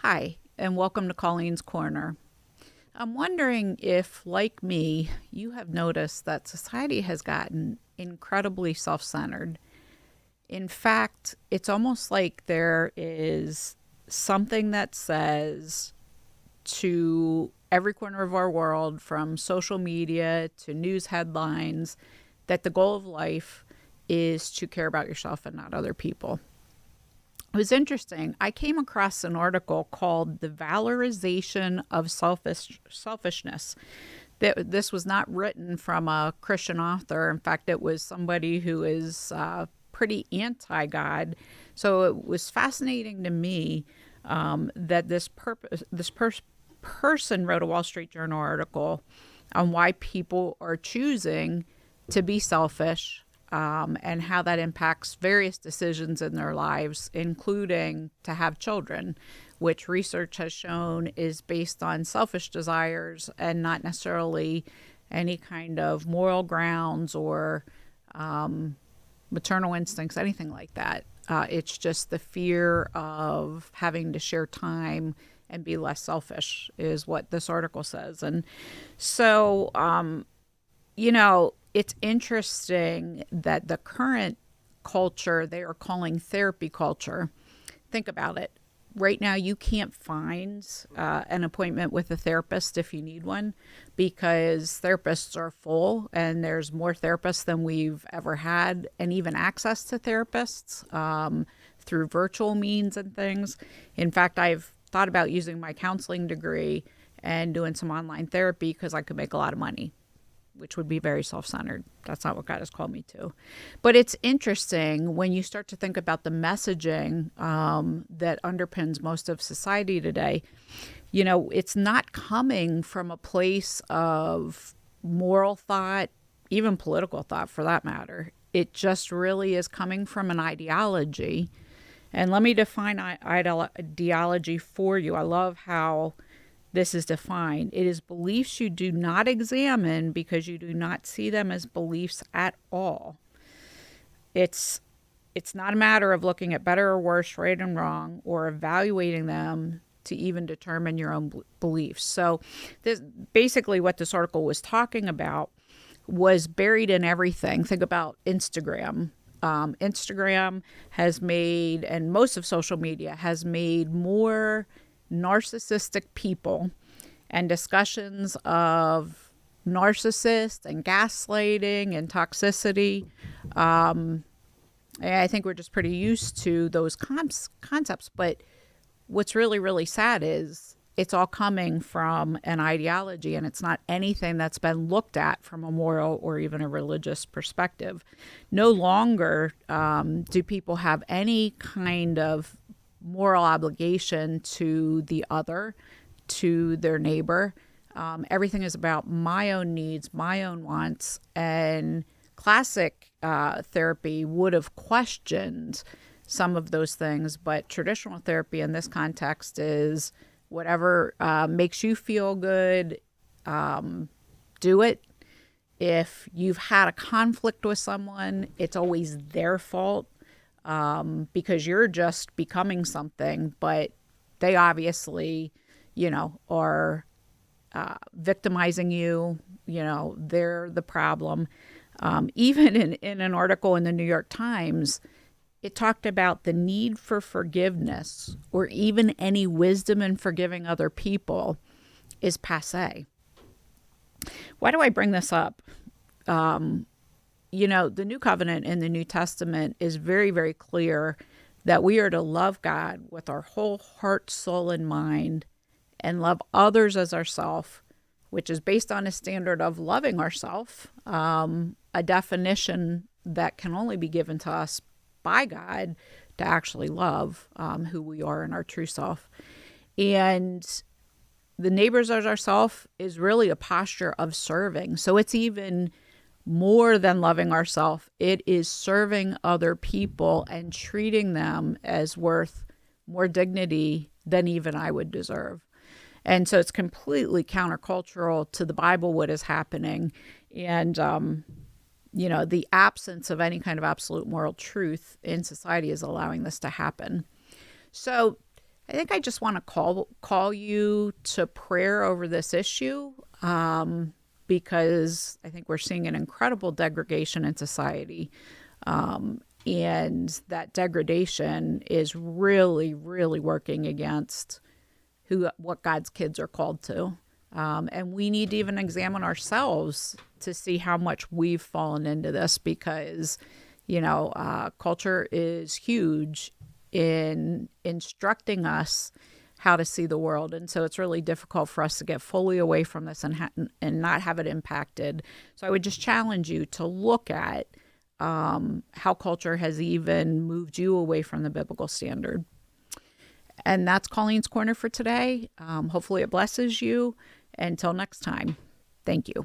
Hi, and welcome to Colleen's Corner. I'm wondering if, like me, you have noticed that society has gotten incredibly self centered. In fact, it's almost like there is something that says to every corner of our world, from social media to news headlines, that the goal of life is to care about yourself and not other people. It was interesting. I came across an article called "The Valorization of Selfishness." This was not written from a Christian author. In fact, it was somebody who is pretty anti-God. So it was fascinating to me that person wrote a Wall Street Journal article on why people are choosing to be selfish, and how that impacts various decisions in their lives, including to have children, which research has shown is based on selfish desires and not necessarily any kind of moral grounds or maternal instincts, anything like that. It's just the fear of having to share time and be less selfish is what this article says. And so, it's interesting that the current culture they are calling therapy culture. Think about it. Right now, you can't find an appointment with a therapist if you need one, because therapists are full and there's more therapists than we've ever had, and even access to therapists through virtual means and things. In fact, I've thought about using my counseling degree and doing some online therapy because I could make a lot of money, which would be very self-centered. That's not what God has called me to. But it's interesting when you start to think about the messaging that underpins most of society today. It's not coming from a place of moral thought, even political thought for that matter. It just really is coming from an ideology. And let me define ideology for you. I love how this is defined. It is beliefs you do not examine because you do not see them as beliefs at all. It's not a matter of looking at better or worse, right and wrong, or evaluating them to even determine your own beliefs. So this basically what this article was talking about was buried in everything. Think about Instagram. Instagram has made, and most of social media has made, more narcissistic people and discussions of narcissists and gaslighting and toxicity. I think we're just pretty used to those concepts. But what's really, really sad is it's all coming from an ideology, and it's not anything that's been looked at from a moral or even a religious perspective. No longer do people have any kind of moral obligation to the other, to their neighbor. Everything is about my own needs, my own wants. And classic therapy would have questioned some of those things, but traditional therapy in this context is whatever makes you feel good, do it. If you've had a conflict with someone, it's always their fault, because you're just becoming something, but they obviously, are victimizing you. They're the problem. Even in an article in the New York Times, it talked about the need for forgiveness, or even any wisdom in forgiving other people, is passé. Why do I bring this up? The New Covenant in the New Testament is very, very clear that we are to love God with our whole heart, soul, and mind, and love others as ourselves, which is based on a standard of loving ourselves, a definition that can only be given to us by God to actually love who we are in our true self. And the neighbors as ourselves is really a posture of serving. So it's even more than loving ourselves. It is serving other people and treating them as worth more dignity than even I would deserve. And so it's completely countercultural to the Bible, what is happening. And, the absence of any kind of absolute moral truth in society is allowing this to happen. So I think I just want to call you to prayer over this issue, because I think we're seeing an incredible degradation in society. And that degradation is really, really working against what God's kids are called to. And we need to even examine ourselves to see how much we've fallen into this, because, culture is huge in instructing us how to see the world. And so it's really difficult for us to get fully away from this and not have it impacted. So I would just challenge you to look at how culture has even moved you away from the biblical standard. And that's Colleen's Corner for today. Hopefully it blesses you. Until next time, thank you.